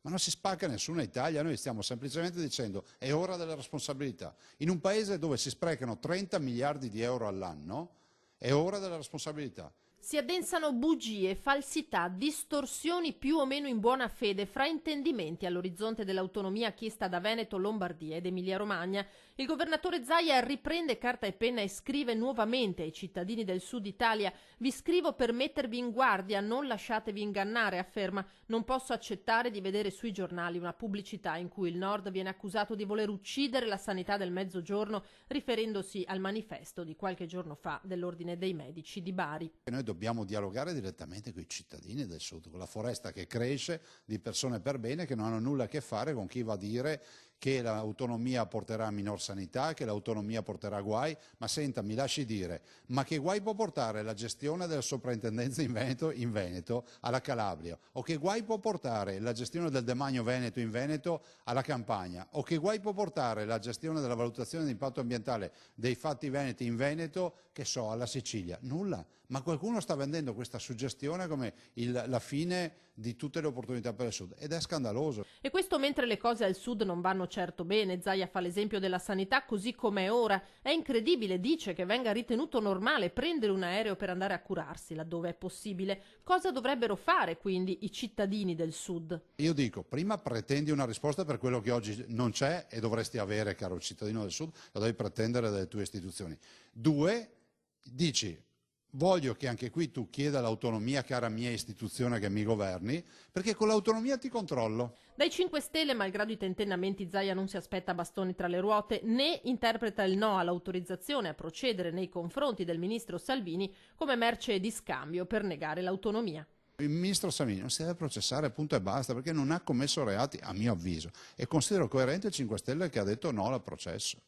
Ma non si spacca nessuna Italia, noi stiamo semplicemente dicendo è ora della responsabilità. In un paese dove si sprecano 30 miliardi di euro all'anno, è ora della responsabilità. Si addensano bugie, falsità, distorsioni più o meno in buona fede, fraintendimenti all'orizzonte dell'autonomia chiesta da Veneto, Lombardia ed Emilia-Romagna. Il governatore Zaia riprende carta e penna e scrive nuovamente ai cittadini del Sud Italia: vi scrivo per mettervi in guardia, non lasciatevi ingannare, afferma. Non posso accettare di vedere sui giornali una pubblicità in cui il Nord viene accusato di voler uccidere la sanità del Mezzogiorno, riferendosi al manifesto di qualche giorno fa dell'Ordine dei Medici di Bari. Noi dobbiamo dialogare direttamente con i cittadini del Sud, con la foresta che cresce di persone per bene che non hanno nulla a che fare con chi va a dire che l'autonomia porterà a minor sanità, che l'autonomia porterà a guai. Ma senta, mi lasci dire, ma che guai può portare la gestione della soprintendenza in Veneto alla Calabria? O che guai può portare la gestione del demanio Veneto in Veneto alla Campania? O che guai può portare la gestione della valutazione di impatto ambientale dei fatti veneti in Veneto, che so, alla Sicilia? Nulla. Ma qualcuno sta vendendo questa suggestione come la fine di tutte le opportunità per il Sud, ed è scandaloso. E questo mentre le cose al Sud non vanno certo bene. Zaia fa l'esempio della sanità così come è ora. È incredibile, dice, che venga ritenuto normale prendere un aereo per andare a curarsi laddove è possibile. Cosa dovrebbero fare quindi i cittadini del Sud? Io dico, prima pretendi una risposta per quello che oggi non c'è e dovresti avere, caro cittadino del Sud, lo devi pretendere dalle tue istituzioni. Due, dici: voglio che anche qui tu chieda l'autonomia, cara mia istituzione che mi governi, perché con l'autonomia ti controllo. Dai 5 Stelle, malgrado i tentennamenti, Zaia non si aspetta bastoni tra le ruote, né interpreta il no all'autorizzazione a procedere nei confronti del ministro Salvini come merce di scambio per negare l'autonomia. Il ministro Salvini non si deve processare, punto e basta, perché non ha commesso reati, a mio avviso, e considero coerente il 5 Stelle che ha detto no al processo.